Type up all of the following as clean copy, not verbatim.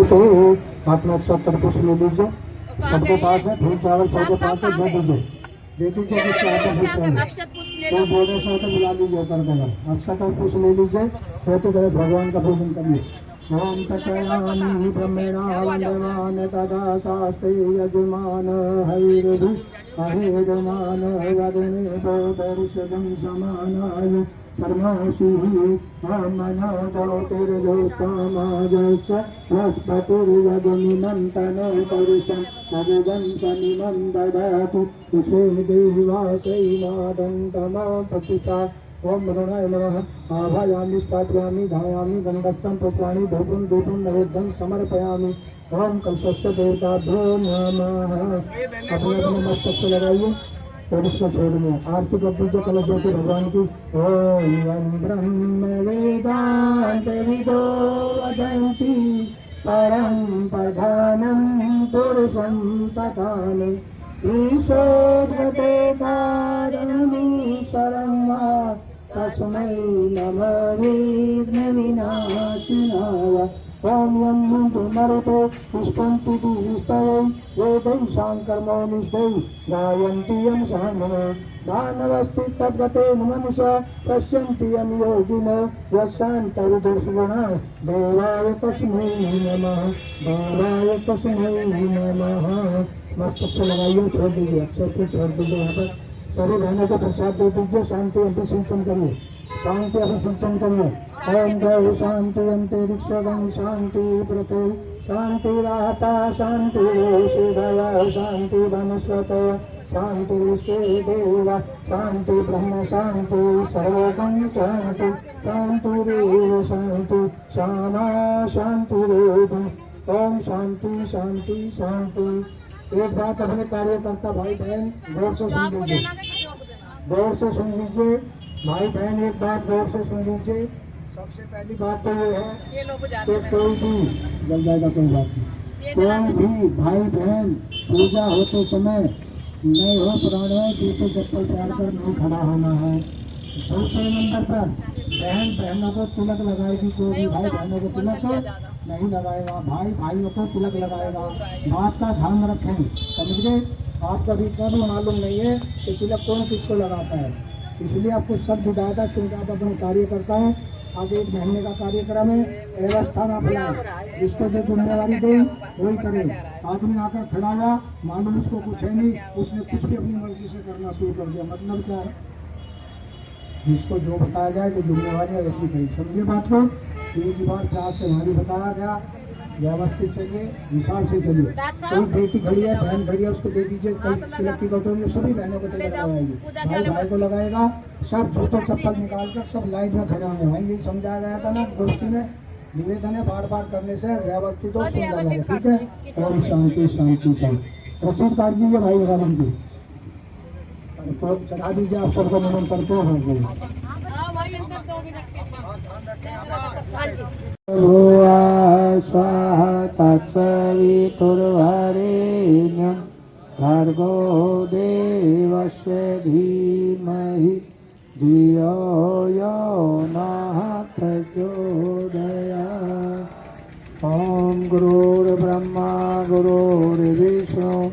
तो हाथ में 170 कुछ ले लीजिए, सबके पास है फूल चावल, सबके पास है, दे दीजिए, दे दीजिए। जिसके हाथ में तो बोलने से तो बुला लीजिए कर देगा। अक्षत और कुछ ले लीजिए, तो करे भगवान का पूजन करिए। ओम तत्यामि ब्रह्मणा वंदमान तदा शास्त्रे यजमान हरिर्भु अहिर्मान वदने बोधरिषदं समानाय परमाशि मनो ज्योतिर्योस्तमाजस्य बृहस्पतिर्यजनिमन्तनो पुरुषं तदं शनिनं ददातु उषे देवासै नादन्तमपतिता। ओम मरुणाय नमः। आभायामि स्थापयामि धायामि गंधस्थं पुष्पाणि धूपं दीपं नैवेद्यं समर्पयामि। ओम कलशस्य देवताभ्यो नमः। अपने अपने मस्तक से लगाइए और इसको छोड़िए। आरती कर दीजिए कलश ज्योति भगवान की। ओम ब्रह्म वेदांत विदो वदन्ति परं प्रधानं पुरुषं तथामि ईशोद्गते कारणमीश्वरं वा तस्मै नमः विघ्नविनाशिनाय। ओम यं मरुतो पुष्पन्ति दिविस्तवै वेदै शाङ्कर्मोनिष्ठै गायन्ति यं सानवै दानवस्ति तद्गतेन मनुषा पश्यन्ति यं योगिनो यशान्तविदुषगुणा देवाय तस्मै नमः, देवाय तस्मै नमः। मस्तक से लगाइए, छोड़ दीजिए, अक्षर को छोड़ दीजिए। यहाँ पर सभी बहनों को प्रसाद दे दीजिए। शांति अभिसिंचन करिए, शांति अभिसिंचन करिए। ओम देव शांति अंतरिक्षगं शांति प्रतो शांति राहता शांति शिवया शांति वनस्पत शांति देव शांति ब्रह्म शांति सर्वगं शांति शांतिरेव शांति श्यामा शांतिरेव। ओम शांति शांति शांति। एक बात अपने कार्यकर्ता भाई बहन गौर से सुन लीजिए, गौर से सुन लीजिए भाई बहन, एक बात गौर से सुन लीजिए। सबसे पहली बात तो ये है कि कोई भी जल जाएगा, कोई बात नहीं, कोई भी भाई बहन पूजा होते समय नए हो पुराने हो जूते चप्पल तैयार कर नहीं खड़ा होना है। दूसरे नंबर पर बहन बहनों को तिलक लगाएगी, कोई भी भाई बहनों को तिलक नहीं लगाएगा, भाई भाइयों को तिलक लगाएगा। बात का ध्यान रखें, समझ गए? आपको अभी कभी मालूम नहीं है कि तिलक कौन किसको लगाता है, इसलिए आपको सब बताया, क्योंकि आप अपने कार्यकर्ता हैं। आगे 1 महीने का कार्यक्रम है, व्यवस्था ना फैलाए, जिसको जो जिम्मेवारी दे वही करे। आदमी आकर खड़ा हुआ, मालूम उसको कुछ है नहीं, उसने कुछ भी अपनी मर्जी से करना शुरू कर दिया। मतलब क्या है, जिसको जो बताया जाए कि जिम्मेवारी वैसी करी। समझिए बात को, एक बार प्यार से भारी बताया गया, व्यवस्थित चलिए, हिसाब से चलिए। कोई बेटी खड़ी है, बहन खड़ी है, उसको दे दीजिए तिलक की कटोरी, सभी बहनों को तिलक लगाएगी, भाई भाई को लगाएगा। सब जूते चप्पल निकालकर सब लाइन में खड़े होंगे। भाई ये समझाया गया था ना दोस्ती में, निवेदन है बार बार करने से व्यवस्थित हो समझा जाएगा। ठीक है, ओम शांति शांति शांति। रसीद काट दीजिए भाई बहन की, तो चढ़ा दीजिए, आप सबको नमन करते हैं। स्वाहा तत्सवितुर्वरेण्यं भर्गो देवस्य धीमहि धियो यो नः प्रचोदयात्। ओम गुरुर्ब्रह्मा गुरुर्विष्णु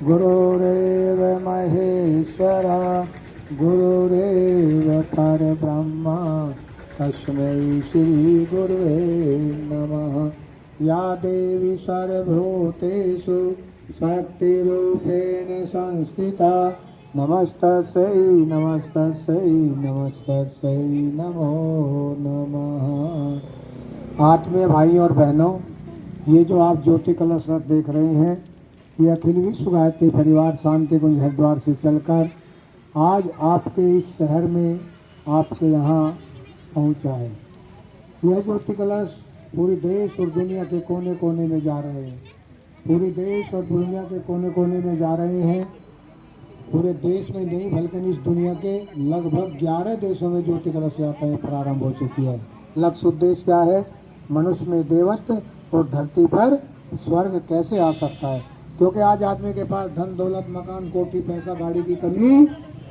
गुरुरेव महेश्वरा गुरुरेव परब्रह्मा तस्मै श्री गुरुवे नमः। या देवी सर्वभूतेषु शक्तिरूपेण संस्थिता नमस्तस्यै नमस्तस्यै नमस्तस्यै नमो नमः। आत्मीय भाई और बहनों, ये जो आप ज्योति कलश रथ देख रहे हैं, ये अखिल विश्व गायत्री परिवार शांति कुंज हरिद्वार से चलकर आज आपके इस शहर में आपके यहाँ पहुँचा है। यह ज्योति कलश पूरे देश और दुनिया के कोने कोने में जा रहे हैं, पूरे देश और दुनिया के कोने कोने में जा रहे हैं। पूरे देश में नहीं बल्कि इस दुनिया के लगभग 11 देशों में ज्योति कलश यात्राएं प्रारंभ हो चुकी है। लक्ष्य उद्देश्य क्या है? मनुष्य में देवत्व और धरती पर स्वर्ग कैसे आ सकता है, क्योंकि आज आदमी के पास धन दौलत मकान कोठी पैसा गाड़ी की कमी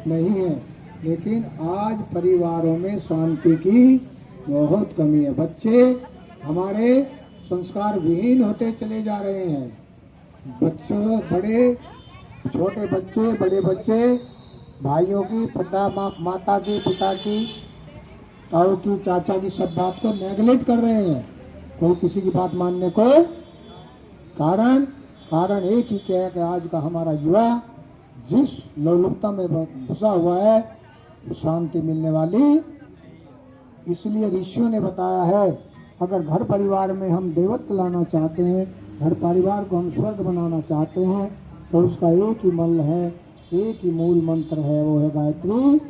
नहीं है, लेकिन आज परिवारों में शांति की बहुत कमी है। बच्चे हमारे संस्कार विहीन होते चले जा रहे हैं। बच्चों, बड़े छोटे बच्चे, बड़े बच्चे, भाइयों की, माता की, पिता की, ताऊ की, चाचा की, सब बात को नेगलेक्ट कर रहे हैं। कोई किसी की बात मानने को कारण एक ही क्या है कि आज का हमारा युवा जिस लोलुपता में घुसा हुआ है, शांति मिलने वाली। इसलिए ऋषियों ने बताया है, अगर घर परिवार में हम देवत्व लाना चाहते हैं, घर परिवार को हम स्वर्ग बनाना चाहते हैं, तो उसका एक ही मल है, एक ही मूल मंत्र है, वो है गायत्री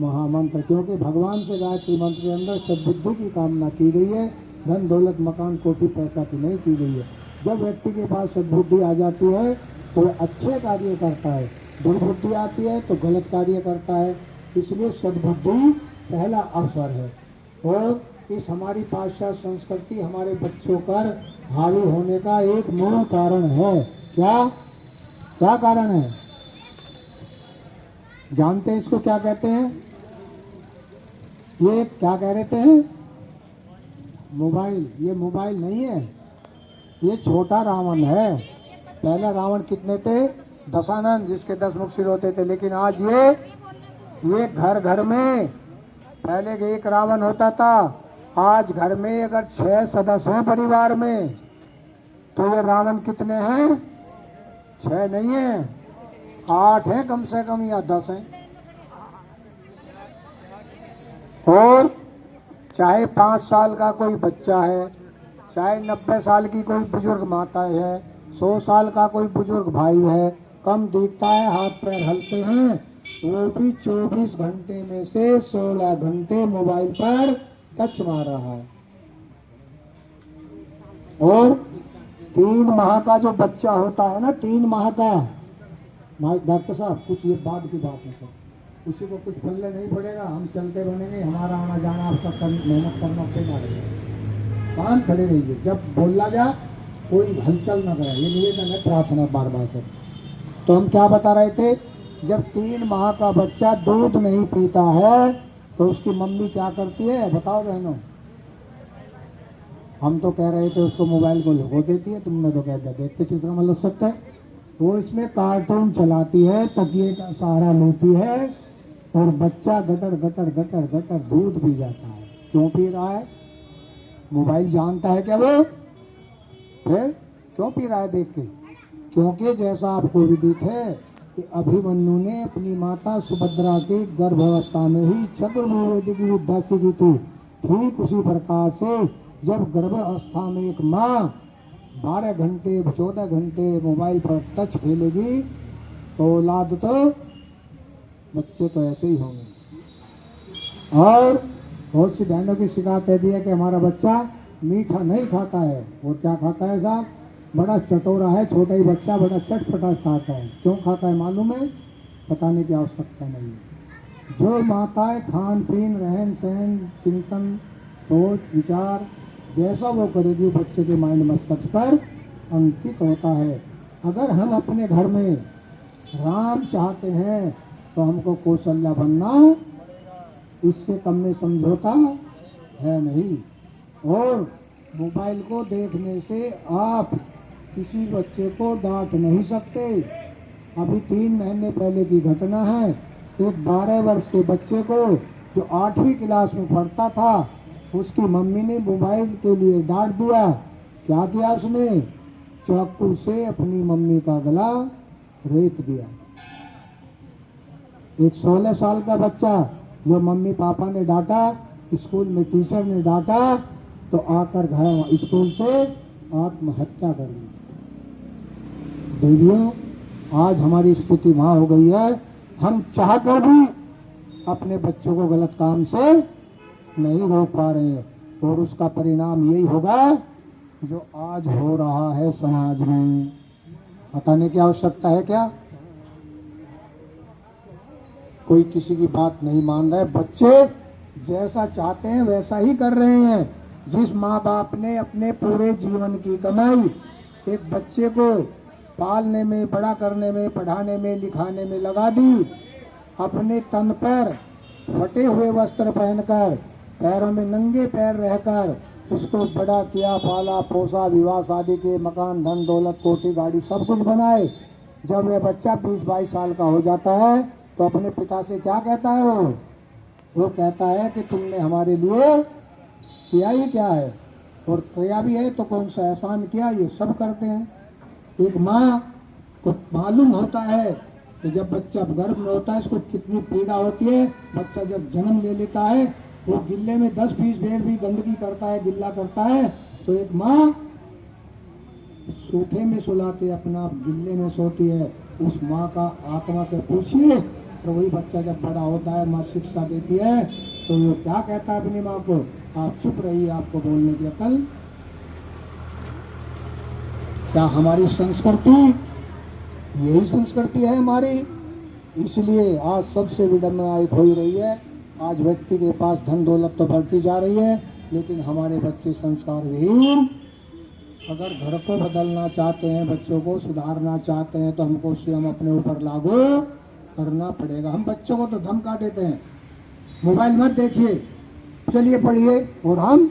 महामंत्र। क्योंकि भगवान से गायत्री मंत्र के अंदर सद्बुद्धि की कामना की गई है, धन दौलत मकान कोठी पैसा की नहीं की गई है। जब व्यक्ति के पास सद्बुद्धि आ जाती है तो वह अच्छे कार्य करता है, दुर्बुद्धि आती है तो गलत कार्य करता है। इसलिए सद्बुद्धि पहला अवसर है। और इस हमारी पाश्चात्य संस्कृति हमारे बच्चों पर हावी होने का एक मूल कारण है। क्या कारण है? जानते हैं इसको क्या कहते हैं? ये क्या कह रहे थे? मोबाइल। ये मोबाइल नहीं है, ये छोटा रावण है। पहला रावण कितने थे? दशानन, जिसके 10 मुख सिर होते थे। लेकिन आज ये घर घर में, पहले एक रावण होता था, आज घर में अगर 6 सदस्य हैं परिवार में, तो ये रावण कितने हैं? 6 नहीं है, 8 है कम से कम, या 10 है। और चाहे 5 साल का कोई बच्चा है, चाहे 90 साल की कोई बुजुर्ग माता है, 100 साल का कोई बुजुर्ग भाई है, कम दिखता है, हाथ पैर हलते हैं, वो भी 24 घंटे में से 16 घंटे मोबाइल पर टच मार रहा है। और 3 माह का जो बच्चा होता है ना, 3 माह का, डॉक्टर साहब कुछ ये बाद की बात है सर, उसी को कुछ पल्ले नहीं पड़ेगा, हम चलते बनेंगे, हमारा आना जाना आपका मेहनत करना पड़ेगा। कान खड़े रहिए, जब बोला जा कोई हलचल न करे, ये निवेदन है, प्रार्थना बार बार से। तो हम क्या बता रहे थे? जब 3 माह का बच्चा दूध नहीं पीता है तो उसकी मम्मी क्या करती है? बताओ बहनों। हम तो कह रहे थे उसको मोबाइल को लगा देती है, तुमने तो कह दिया देखते चित्र में लग सकता है। वो इसमें कार्टून चलाती है, तकिए का सहारा लेती है, और बच्चा गटर गटर गटर गटर दूध पी जाता है। क्यों पी रहा है? मोबाइल जानता है क्या वो? फिर क्यों पी रहा है? देख के। क्योंकि जैसा आपको विदित है कि अभिमन्यु ने अपनी माता सुभद्रा के गर्भावस्था में ही चतुर्वेदी की विद्या सीखी थी। ठीक उसी प्रकार से जब गर्भावस्था में एक माँ 12 घंटे 14 घंटे मोबाइल पर टच खेलेगी तो औलाद तो बच्चे तो ऐसे ही होंगे। और बहुत सी बहनों की शिकायत है दी है कि हमारा बच्चा मीठा नहीं खाता है। वो क्या खाता है साहब? बड़ा चटोरा है, छोटा ही बच्चा बड़ा चटपटा खाता है। क्यों खाता है मालूम है? बताने की आवश्यकता नहीं है। जो माताएं खान पीन, रहन सहन, चिंतन, सोच विचार जैसा वो करेगी, बच्चे के माइंड मस्तिष्क पर अंकित होता है। अगर हम अपने घर में राम चाहते हैं तो हमको कौशल्या बनना, इससे कम में समझौता है नहीं। और मोबाइल को देखने से आप किसी बच्चे को डांट नहीं सकते। अभी 3 महीने पहले की घटना है, एक 12 वर्ष के बच्चे को जो 8वीं क्लास में पढ़ता था, उसकी मम्मी ने मोबाइल के लिए डांट दिया। क्या किया उसने? चाकू से अपनी मम्मी का गला रेत दिया। एक 16 साल का बच्चा जो मम्मी पापा ने डांटा, स्कूल में टीचर ने डांटा, तो आकर घर स्कूल से आत्महत्या कर ली। देखिए आज हमारी स्थिति वहां हो गई है, हम चाहकर भी अपने बच्चों को गलत काम से नहीं रोक पा रहे हैं। और उसका परिणाम यही होगा जो आज हो रहा है समाज में। बताने की आवश्यकता है क्या? कोई किसी की बात नहीं मान रहा है। बच्चे जैसा चाहते हैं वैसा ही कर रहे हैं। जिस माँ बाप ने अपने पूरे जीवन की कमाई एक बच्चे को पालने में, बड़ा करने में, पढ़ाने में, लिखाने में लगा दी, अपने तन पर फटे हुए वस्त्र पहनकर, पैरों में नंगे पैर रहकर उसको बड़ा किया, पाला पोसा, विवाह शादी के, मकान धन दौलत कोठी गाड़ी सब कुछ बनाए। जब यह बच्चा 20-22 साल का हो जाता है तो अपने पिता से क्या कहता है? वो कहता है कि तुमने हमारे लिए किया ही क्या है, और किया भी है तो कौन सा एहसान किया, ये सब करते हैं। एक माँ को मालूम होता है कि जब बच्चा गर्भ में होता है इसको कितनी पीड़ा होती है। बच्चा जब जन्म ले लेता है वो गिल्ले में 10-20 बेर भी गंदगी करता है, गिल्ला करता है, तो एक माँ सोफे में सुला के अपना गिल्ले में सोती है। उस माँ का आत्मा से पूछिए। तो वही बच्चा जब बड़ा होता है, माँ शिक्षा देती है तो वो क्या कहता है अपनी माँ को? आप चुप रहिए, आपको बोलने की अकल। क्या हमारी संस्कृति यही संस्कृति है हमारी? इसलिए आज सबसे विडंबना एक हो ही रही है। आज व्यक्ति के पास धन दौलत तो बढ़ती जा रही है, लेकिन हमारे बच्चे संस्कार विहीन। अगर घर को बदलना चाहते हैं, बच्चों को सुधारना चाहते हैं, तो हमको स्वयं अपने ऊपर लागू करना पड़ेगा। हम बच्चों को तो धमका देते हैं, मोबाइल मत देखिए, चलिए पढ़िए, और हम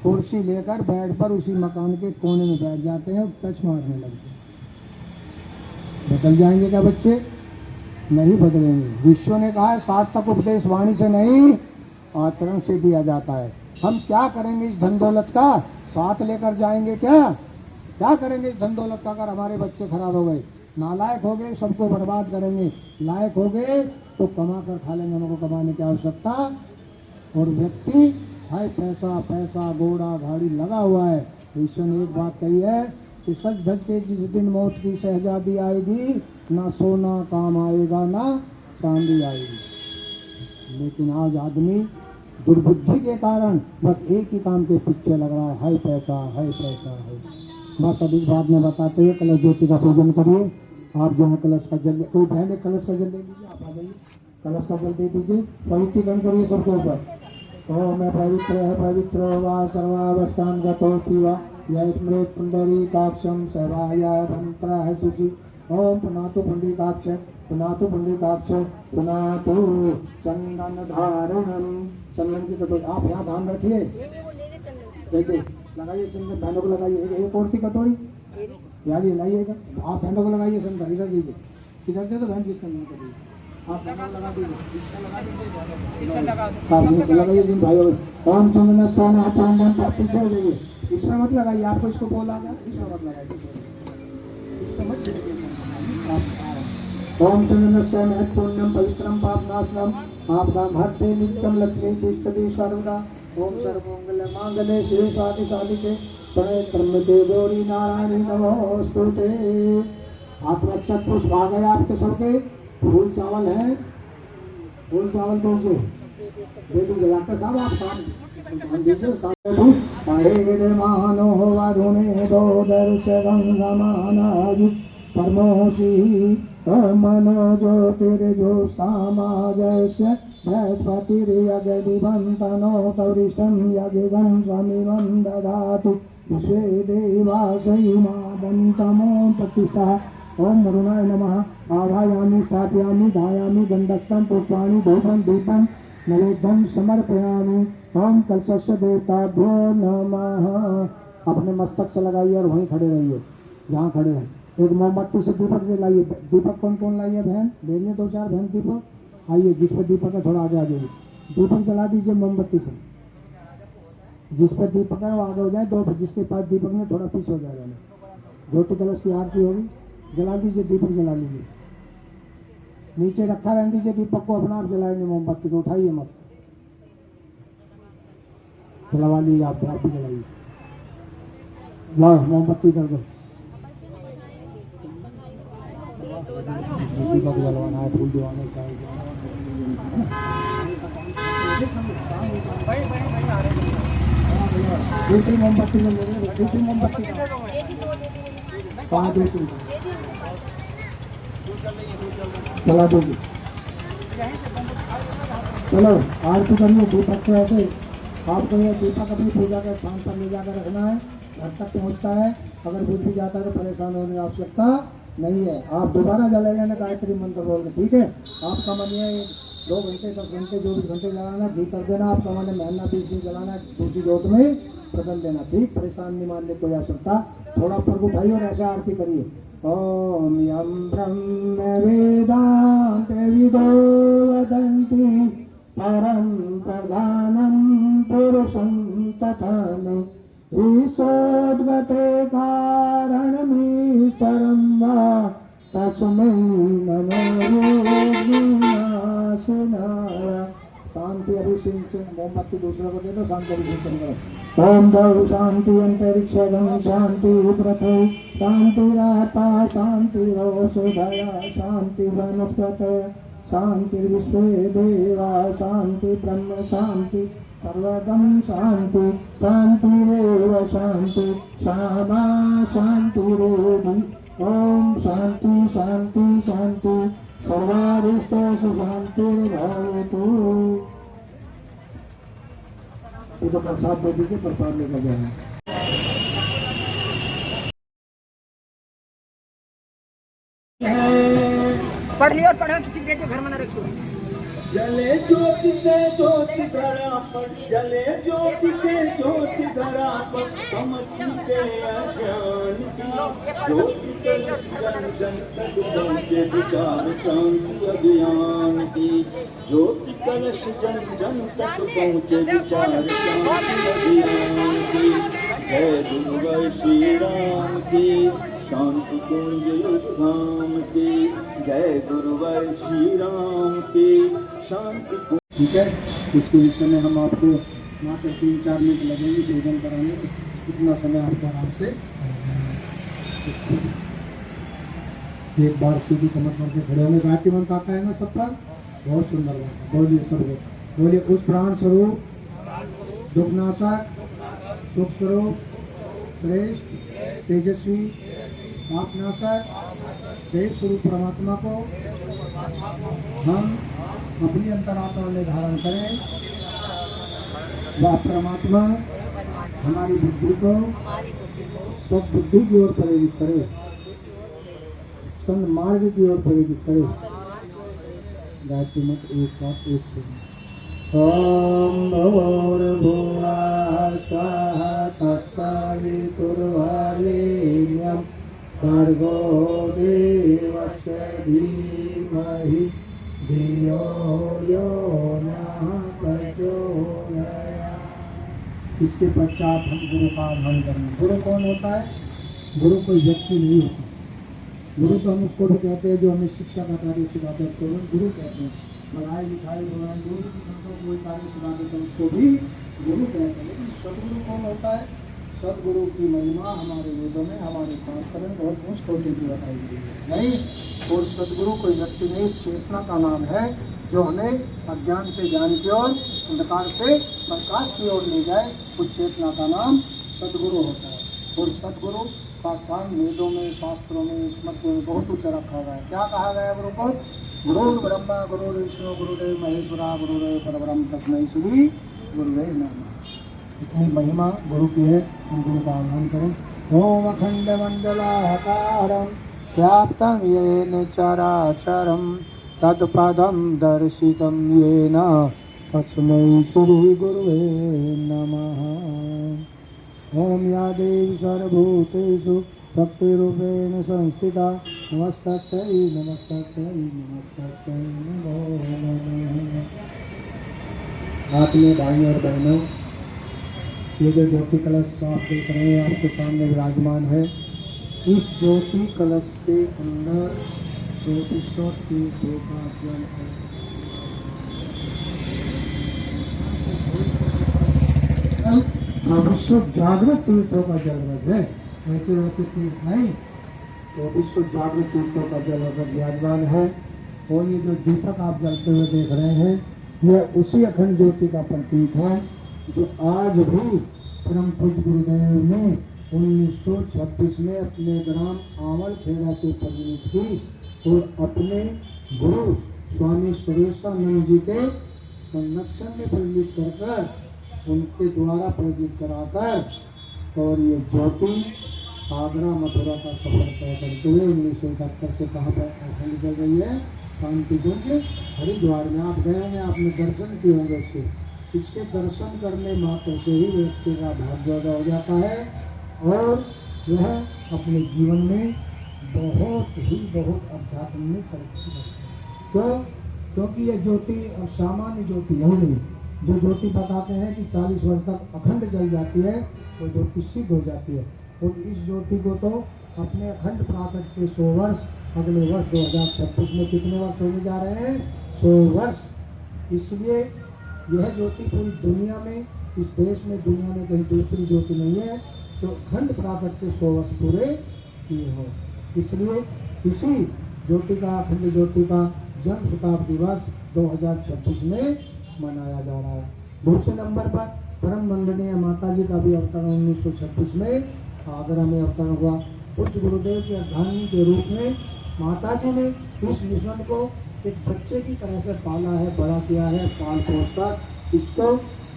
कुर्सी लेकर बेड पर उसी मकान के कोने में बैठ जाते हैं और टच मारने लगते हैं। बदल जाएंगे क्या बच्चे? नहीं बदलेंगे। विश्व ने कहा है सार्थक उपदेश वाणी से नहीं आचरण से दिया जाता है। हम क्या करेंगे इस धन दौलत का? साथ लेकर जाएंगे क्या करेंगे इस धन दौलत का? अगर हमारे बच्चे खराब हो गए, नालायक हो गए, सबको बर्बाद करेंगे। लायक हो गए तो कमा कर खा लेंगे, हमको कमाने की आवश्यकता। और व्यक्ति हाय पैसा पैसा घोड़ा गाड़ी लगा हुआ है। ईश्वर ने एक बात कही है कि सच धज के जिस दिन मौत की शहजादी आएगी, ना सोना काम आएगा ना चांदी आएगी। लेकिन आज आदमी दुर्बुद्धि के कारण बस एक ही काम के पीछे लग रहा है, हाय पैसा हाय पैसा है। बस अभी बाद में बताते हुए कलश ज्योति का पूजन करिए। आप जो है कलश का जल, कोई बहन है कलश का जल ले लीजिए, आप आ जाइए, कलश का जल दे दीजिए, पवित्रीकरण करिए सबके ऊपर। ओम मैं पवित्र है पवित्र वा सर्वावस्थान गतोऽस्ति वा यह स्मृत पुंडरीकाक्षं सर्वाय मंत्र है शुचि। ओम पुनातु पुंडरीकाक्ष पुनातु पुंडरीकाक्ष पुनातु चंदन धारणम। चंदन की कटोरी आप यहाँ ध्यान रखिए, देखिए लगाइए चंदन, बहनों को लगाइए। एक और की कटोरी याद लाइएगा, आप बहनों को लगाइए। चंदन इधर दीजिए, इधर दे तो बहन जी चंदन कटोरी आप लगा दीजिए, लगाइए दिन भाई। ओम चंदन सोना पीछे हो जाइए, इसमें मत लगाइए, आपको इसको बोला गया, इसमें मत लगाइए, इसमें मत छेड़िए। ओम चंदन सोना पुण्यम पवित्रम पापनाशनम आपदाम हरते नित्यम लक्ष्मी तिष्ठति सर्वदा। ओम सर्वमंगल मांगल्ये शिवे साधि साधिके शरण्ये त्र्यंबके गौरी नारायणी नमोस्तुते। आत्मरक्षक पुष्प आ गए आपके सबके। फूल चावल है, फूल चावल कौन से दे दीजिए डॉक्टर साहब, आप काम दीजिए। मानो वरुणे दो दर्श गंगमानाज परमोषि मनो ज्योतिर्जो सामाजस्य बृहस्पतिर्यज्ञदिवन्तनो तवरिष्ठं यज्ञं स्वमिवं ददातु विश्वे देवासै मादन्तमो प्रतिष्ठा। ओम वरुणाय नमः। आवायामि स्थापयामि धायामि गंधस्थं पुष्पाणि धूपं दीपं नैवेद्यं समर्पयामि। ओम कलशस्य देवताभ्यो नमः। अपने मस्तक से लगाइए और वहीं खड़े रहिए जहाँ खड़े हैं। एक मोमबत्ती से दीपक जलाइए। दीपक कौन कौन लाइए बहन? ले लिए 2-4 बहन दीपक। आइए जिस पर दीपक है थोड़ा आगे आ जाइए, दीपक जला दीजिए मोमबत्ती से। जिस पर दीपक है वो आगे हो जाए, दो जिसके पास दीपक में थोड़ा पीछे हो जाएगा। ज्योति कलश की आरती होगी, जला दीजिए, दीपक जला लीजिए। नीचे रखा रहने दीजिए दीपक को, अपना आप जलाएंगे मोमबत्ती को, उठाइए मत, जलवा लीजिए आप भी जलाइए। लो मोमबत्ती कर दो, दीपक जलवाना है, फूल दिवाने का। दूसरी मोमबत्ती में दूसरी मोमबत्ती कहाँ दूसरी चला दोगे? चलो आरती करिए। दीपक को ऐसे आप करिए, दीपक अपनी पूजा के स्थान पर ले जाकर रखना है, घर तक पहुँचता है। अगर भूल भी जाता है तो परेशान होने की आवश्यकता नहीं है। आप दोबारा जलाएंगे ना गायत्री मंत्र बोल के, ठीक है? आपका मन ये 2 घंटे 10 घंटे 24 घंटे जलाना, घी कर देना आपका, मैंने महीना 20 दिन जलाना, दूसरी जोत में बदल देना, ठीक। परेशान नहीं मानने कोई आवश्यकता। थोड़ा ऊपर उठाइए और ऐसे आरती करिए। ओम यम ब्रह्म वेदांत विदो वदन्ति परम प्रधानम पुरुषं तथाने ईशोद्गते कारणमीश्वरं वा तस्मै नमो योगिनाशनाय। शांति अभिषेचन मोमबत्ती दूसरे को दे दो, शांति अभिषेचन करो। ओम भव शांति अंतरिक्षगं शांति पृथ्वी शांतिरापा शांतिरोषधया शांति वनस्पतय शांति विश्वे देवा शांति ब्रह्म शांति सर्वगं शांति शांतिरेव शांति सामा शांतिरेवि। ओम शांति शांति शांति सर्वारिष्टेषु शांतिर्भवतु। तो प्रसाद दे दीजिए, प्रसाद लेकर जाना। पढ़ लियो और पढ़ो, किसी बेटे घर में न रखियो। जले ज्योति से ज्योति धरा पर, जले ज्योति से ज्योति धरा पर, समझी के अज्ञान की ज्योति के जन जन तक पहुँचे विचार शांति अभियान की। ज्योति कलश जन जन तक पहुँचे विचार शांति अभियान की। जय गुरुवर श्री राम की, शांति कुंज धाम की। जय गुरुवर श्री राम की, शांति कुंज। ठीक है, इसके विषय में हम आपको मात्र 3-4 मिनट लगेंगे भोजन कराने, इतना समय आपको आराम से। एक बार सीधी कमर करके खड़े होंगे, गायत्री मंत्र आता है ना सब पर, बहुत सुंदर बात है। बोलिए सर्व, बोलिए उस प्राण स्वरूप दुखनाशक सुख स्वरूप श्रेष्ठ तेजस्वी पापनाशक देव स्वरूप परमात्मा को हम अपनी अंतरात्मा में धारण करें। वह परमात्मा हमारी बुद्धि को सद्बुद्धि की ओर प्रेरित करे, सन्मार्ग की ओर प्रेरित करे। गायत्री मंत्र एक साथ एक से। ओम भूर्भुवः स्वः तत्सवितुर्वरेण्यं भर्गो देवस्य धीमहि धियो यो नः प्रचोदयात्। इसके पश्चात हम गुरु का आह्वान करेंगे। गुरु कौन होता है? गुरु कोई व्यक्ति नहीं होता। गुरु तो हम उसको भी कहते हैं जो हमें शिक्षा का कार्य सिखाते हैं, तो गुरु कहते हैं। पढ़ाई लिखाई दौरान जो भी कोई कार्य सिखाते हैं उसको भी गुरु कहते हैं। लेकिन सदगुरु कौन होता है? सदगुरु की महिमा हमारे वेदों में, हमारे शास्त्र में बहुत ऊंच कोटि की बताई गई है। नहीं, और सदगुरु कोई व्यक्ति नहीं, चेतना का नाम है जो हमें अज्ञान से ज्ञान की ओर, अंधकार से प्रकाश की ओर ले जाए। उस चेतना का नाम सदगुरु होता है। और सदगुरु का स्थान वेदों में, शास्त्रों में, स्मृतियों में बहुत ऊंचा रखा गया है। क्या कहा गया गुरु को? गुरु ब्रह्मा गुरु विष्णु गुरुदेव महेश्वरा गुरुदेव परब्रह्म तस्मै श्री गुरुवे नमः। इतनी महिमा गुरु की है, हम गुरु का आह्वान करें। ओम अखंड मंडलाकारं व्याप्तं येन चराचरं तत्पदं दर्शितं येन तस्मै श्री गुरुवे नमः। ओम या देवी सर्वभूतेषु शक्तिरूपेण संस्थिता नमस्तस्यै नमस्तस्यै नमस्तस्यै नमो नमः। आपने भाइयों और बहनों, ये जो ज्योति कलश आप देख रहे हैं आपके सामने विराजमान है, इस ज्योति कलश के अंदर 24 तीर्थों का जल है। विश्व जागृत तीर्थों का जल है, वैसे वैसे तीर्थ नहीं, तो विश्व जागृत तीर्थों का जल विराजमान है। और ये जो दीपक आप जलते हुए देख रहे हैं, यह उसी अखंड ज्योति का प्रतीक है जो आज भी परम पूज्य गुरुदेव ने 1926 में अपने ग्राम आमल खेड़ा से परिणित की और अपने गुरु स्वामी सुरेशानंद जी के संरक्षण में परिणित कर उनके द्वारा प्रेरित कराकर, और ये ज्योति आगरा मथुरा का सफर तय करते हुए 1971 से कहाँ पर अखंड चल रही है? शांति कुंज हरिद्वार में आप गए हैं, आपने दर्शन किए होंगे इसके दर्शन करने मात्र से ही व्यक्ति का भाग्य हो जाता है और वह अपने जीवन में बहुत आध्यात्मिक तरक्की करता है। क्यों? क्योंकि यह ज्योति और सामान्य ज्योति यही नहीं, जो ज्योति बताते हैं कि 40 वर्ष तक अखंड जल जाती है वो ज्योति सिद्ध हो जाती है। और इस ज्योति को तो अपने अखंड प्राकट के 100 वर्ष अगले वर्ष 2026 में कितने वर्ष होने जा रहे हैं? 100 वर्ष। इसलिए यह ज्योति पूरी दुनिया में, इस देश में, दुनिया में कहीं दूसरी ज्योति नहीं है तो अखंड प्राकट के 100 वर्ष पूरे किए हो। इसलिए इसी ज्योति का, अखंड ज्योति का जन्म शताब्दी वर्ष 2026 में मनाया जा रहा है। दूसरे नंबर पर परम वंदनीय माता जी का भी अवतरण 1926 में आगरा में अवतरण हुआ। उच्च गुरुदेव के अर्धांगिनी के रूप में माता जी ने इस मिशन को एक बच्चे की तरह से पाला है, बड़ा किया है, पाल पोस कर इसको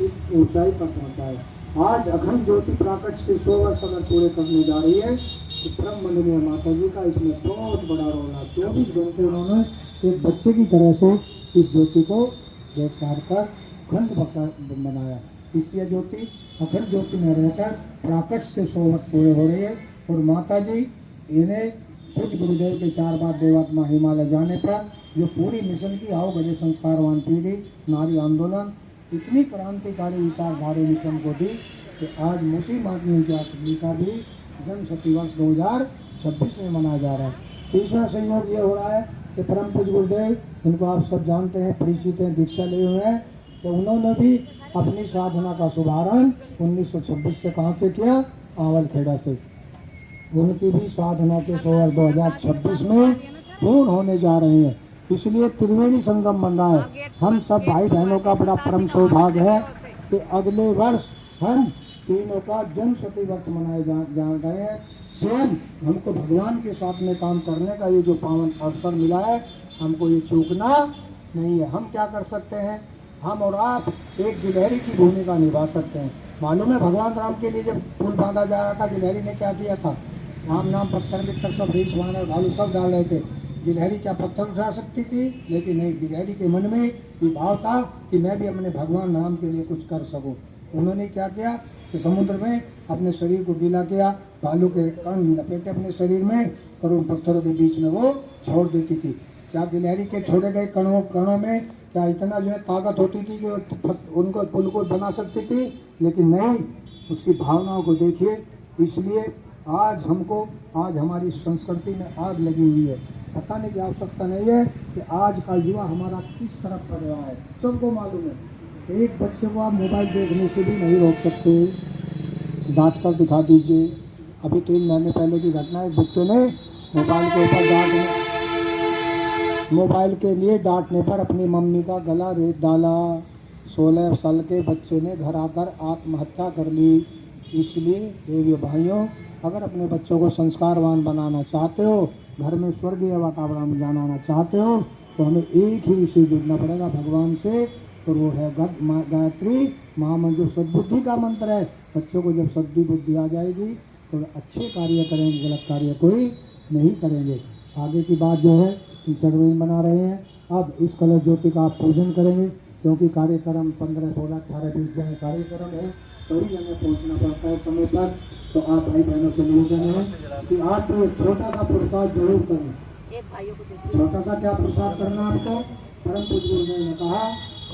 एक ऊंचाई पर पहुंचाया। आज अखंड ज्योति प्राकट से 100 वर्ष अगर पूरे करने जा रही है तो परम वंदनीय माता जी का इसमें बहुत बड़ा रोल है। 24 घंटे उन्होंने एक बच्चे की तरह से इस ज्योति को बेकार कर अखंड बनाया। इसलिए ज्योति अखंड ज्योति में रहकर प्राकट से 100 वर्ष पूरे हो रही है। और माता जी इन्हें पूज्य गुरुदेव के 4 बार देवात्मा हिमालय जाने पर जो पूरी मिशन की आओ बड़े संस्कारवान पीढ़ी नारी आंदोलन इतनी क्रांतिकारी विचारधारा मिशन को दी कि आज मोती मातमी का भी जन्म शती वर्ष 2026 में मनाया जा रहा है। तीसरा संयोग ये हो रहा है कि परम पूज्य गुरुदेव, इनको आप सब जानते हैं, परिचित हैं, दीक्षा लिए हुए हैं, तो उन्होंने भी अपनी साधना का शुभारंभ 1926 से कहाँ से किया? आवल खेड़ा से। उनकी भी साधना के 100 वर्ष 2026 में पूर्ण होने जा रहे हैं। इसलिए त्रिवेणी संगम बन रहा है। हम सब भाई बहनों का बड़ा परम सौभाग्य है कि अगले वर्ष हम तीनों का जन्म शती वर्ष मनाए जा रहे हैं। स्वयं हमको भगवान के साथ में काम करने का ये जो पावन अवसर मिला है, हमको ये चूकना नहीं है। हम क्या कर सकते हैं? हम और आप एक गिलहरी की भूमिका निभा सकते हैं। मालूम है भगवान राम के लिए जब पुल बांधा जा रहा था, गिलहरी ने क्या किया था? राम नाम पत्थर वित्थर सब रीछ वानर भालू सब डाल रहे थे। गिलहरी क्या पत्थर उठा सकती थी? लेकिन नहीं, गिलहरी के मन में ये भाव था कि मैं भी अपने भगवान राम के लिए कुछ कर सकूं। उन्होंने क्या किया कि समुद्र में अपने शरीर को गीला किया, भालू के कण लपेटे अपने शरीर में और उन पत्थरों के बीच में वो छोड़ देती थी। क्या गिलहरी के छोड़े गए कणों में क्या इतना जो है ताकत होती थी कि उनको पुल को बना सकती थी? लेकिन नहीं, उसकी भावनाओं को देखिए। इसलिए आज हमारी संस्कृति में आग लगी हुई है। बताने की आवश्यकता नहीं है कि आज का युवा हमारा किस तरफ बढ़ रहा है, सबको मालूम है। एक बच्चे को आप मोबाइल देखने से भी नहीं रोक सकते, डांट कर दिखा दीजिए। अभी 3 महीने पहले की घटना है, बच्चे ने मोबाइल के लिए डांटने पर अपनी मम्मी का गला रेत डाला। 16 साल के बच्चे ने घर आकर आत्महत्या कर ली। इसलिए देवियों भाइयों, अगर अपने बच्चों को संस्कारवान बनाना चाहते हो, घर में स्वर्गीय वातावरण में बनाना चाहते हो, तो हमें एक ही विषय जुड़ना पड़ेगा भगवान से, और वो है गायत्री महामंत्र, जो सद्बुद्धि का मंत्र है। बच्चों को जब सद्बुद्धि बुद्धि आ जाएगी तो अच्छे कार्य करेंगे, गलत कार्य कोई नहीं करेंगे। आगे की बात जो है सर्वेन बना रहे हैं। अब इस कलश ज्योति का आप पूजन करेंगे, क्योंकि कार्यक्रम 15, 16, 18, 20 जगह कार्यक्रम है, सभी जगह पहुंचना पड़ता है समय पर। तो आप भाई बहनों से निवेदन है कि आप छोटा सा पुरस्कार जरूर करें। छोटा सा क्या पुरस्कार करना आपको? परम पूज्य गुरुदेव ने कहा,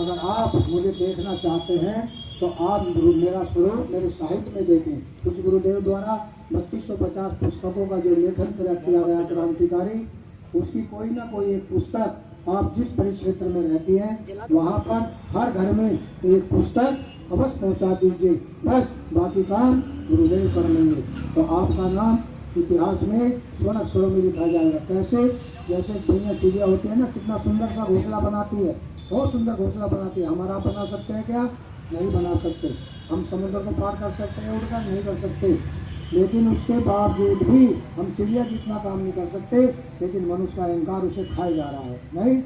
अगर आप मुझे देखना चाहते हैं तो आप मेरा स्वरूप मेरे साहित्य में देखें। पूज्य गुरुदेव द्वारा 3250 पुस्तकों का जो लेखन किया गया क्रांतिकारी, उसकी कोई ना कोई एक पुस्तक आप जिस परिक्षेत्र में रहती हैं वहाँ पर हर घर में एक पुस्तक अवश्य पहुँचा दीजिए। बस बाकी काम गुरुदेव कर लेंगे, तो आपका नाम इतिहास में स्वर्ण अक्षरों में लिखा जाएगा। कैसे? जैसे चिड़िया होती है ना, कितना सुंदर सा घोंसला बनाती है, बहुत सुंदर घोंसला बनाती है। हमारा आप बना सकते हैं क्या? नहीं बना सकते। हम समुद्र को पार कर सकते हैं उड़कर? नहीं कर सकते। लेकिन उसके बावजूद भी हम चिड़िया जितना काम नहीं कर सकते, लेकिन मनुष्य का अहंकार उसे खाए जा रहा है। नहीं,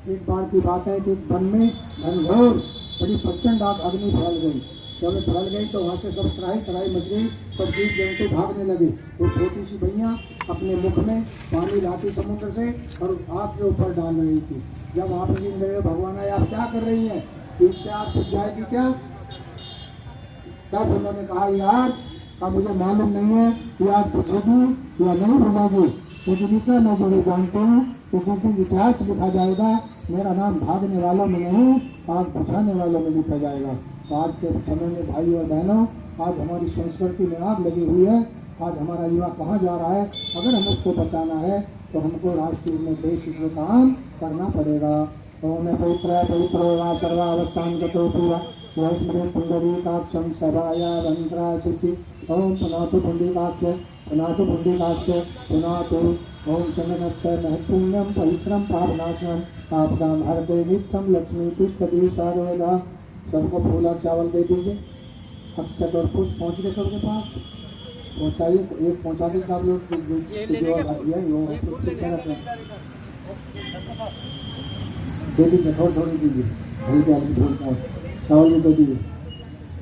एक बार की बात है कि वन में घनघोर बड़ी प्रचंड आग अग्नि फैल गई। जब मैं फैल गई तो वहाँ से सब तराई मच गई, सब जीव जंतु भागने लगे। वो छोटी सी भैया अपने मुख में पानी लाती समुद्र से और आग के ऊपर डाल रही थी। जब आप जी मेरे भगवान आए, आप क्या कर रही हैं, इससे आग बुझ जाएगी क्या? तब उन्होंने कहा यार अब मुझे मालूम नहीं है कि आग बुझेगी या नहीं बुझेगी, लेकिन इतना मैं जरूर जानती हूँ कि जिस दिन इतिहास लिखा जाएगा मेरा नाम भागने वालों में नहीं, आग बुझाने वालों में लिखा जाएगा। तो आज के समय में भाई और बहनों, आज हमारी संस्कृति में आग लगी हुई है। आज हमारा युवा कहाँ जा रहा है? अगर हम उसको बचाना है तो हमको राष्ट्रीय में देश में काम करना पड़ेगा। ओम पवित्र पवित्र वा सर्वावस्थान गतो पूरा पुंडरीकाक्षं सभाया रंध्रा शुचि। ओम पुनातु पुंडरीकाक्ष पुनातु पुंडरीकाक्ष पुनातु। ओम चंदनस्य महत्पुण्यम पवित्रम पापनाशनम आपदाम हरते नित्यम लक्ष्मी तिष्ठति सर्वदा। सबको फूल और चावल दे दीजिए। अक्षत और पुष्प पहुँच गए सबके पास, पहुँचाइए। एक पहुँचा दें आप लोग, दे दीजिए, थोड़ी थोड़ी दीजिए, फूल चावल भी दे दीजिए,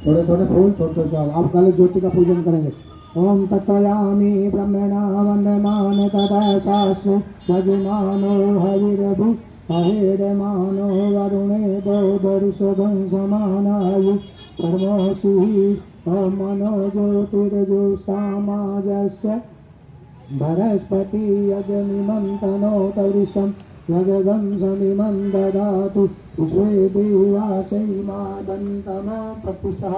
थोड़े थोड़े फूल थोड़े थोड़े चावल। आप कल ज्योति का पूजन करेंगे। ओम तत्वयामि ब्रह्मणा वंदमान तदा शास्त्र भजमानो हरिरभु अहेरमानो वरुणे बोधरिषभं समानायु परमोषि। ओम मनो ज्योतिर्जुषामाजस्य बृहस्पति यजनिमन्तनोतरिषं यजगं समिमं ददातु विश्वे देवासैमादन्तमो प्रतिष्ठः।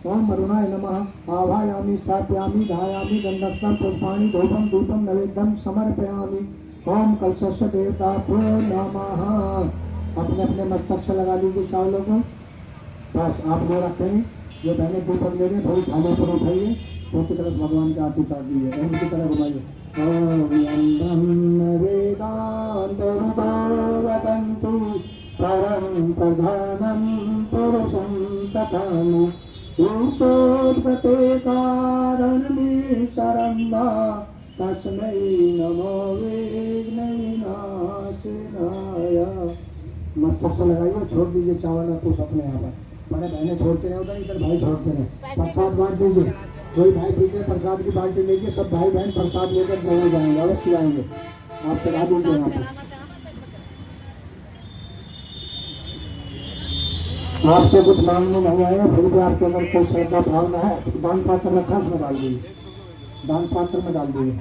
ओम वरुणाय नमः। आवायामि स्थापयामि धायामि गन्धस्तं पुष्पाणि धूपं धूपं नैवेद्यं समर्पयामि। ओम कलशस्य देवताभ्यो नमः। अपने अपने मस्तक से लगा लीजिए चावलों को। बस आप लोग रखेंगे, जो पहले दीपक ले रहे थोड़ी थाली पर उठाइए, उसकी तरफ भगवान की आरती कर दीजिए, उनकी तरफ घुमाइए। ओम ब्रह्म वेदान्तवदन्तु परं प्रधानं पुरुषं तथामि ईशोद्गते कारणमीश्वरं वा तस्मै नमो विघ्नविनाशिनाय। मस्तक से लगाइए, छोड़ दीजिए चावल का कुछ अपने यहाँ पर। मैंने बहनें छोड़ते रहे उधर, इधर भाई छोड़ते रहे। प्रसाद बांट दीजिए, कोई भाई पीछे प्रसाद की बाल्टी लीजिए, सब भाई बहन प्रसाद लेकर जरूर जाएंगे, अवश्य आएंगे। आप चला दीजिए यहाँ पर। आपसे कुछ मांगने नहीं आए, फिर भी आपके अंदर कोई श्रद्धा भावना है, दान पात्र रखा उसमें डाल दीजिए, दान पात्र में डाल दीजिए।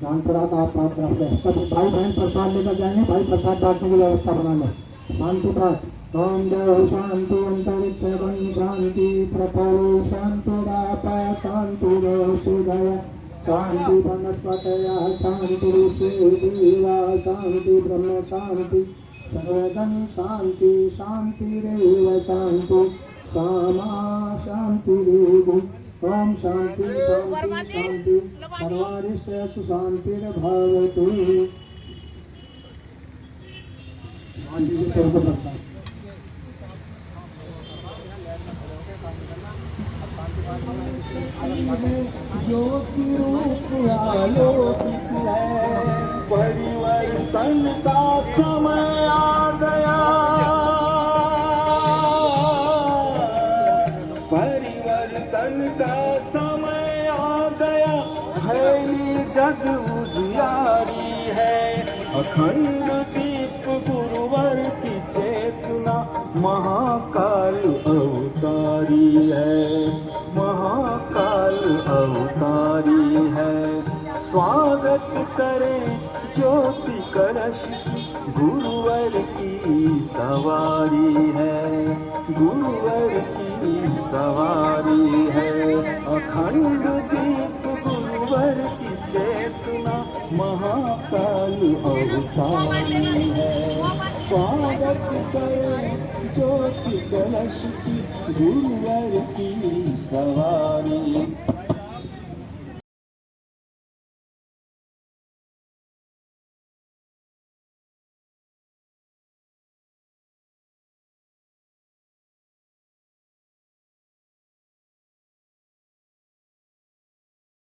दान पड़ा तो आप पात्र रख लें। सब भाई बहन प्रसाद लेकर जाएंगे, भाई प्रसाद बांटने की व्यवस्था बना लें। शांति पाठ। ओम देव शांति अंतरिक्ष शांति पृथ्वी शांतिराप शांतिरोषधय शांति वनस्पतयः शांति देवा शांति ब्रह्म शांति सर्वगं शांति शांतिरेव शांति कामा शांतिरेव। ओम शांति शांति शांति सर्वारिष्टेषु शांतिर्भवतु। ज्योति रूप आलोकित है, परिवर्तन का समय आ गया, परिवर्तन का समय आ गया है, ये जग उजियारी है। अखंड दीप गुरुवर की चेतना महाकाल अवतारी है, महाकाल अवतारी है। स्वागत करें ज्योति कलश की, गुरुवर की सवारी है, गुरुवर की सवारी है। अखंड दीप गुरुवर की चेतना महाकाल अवतारी है। स्वागत करें ज्योति कलश की, गुरुवर की सवारी।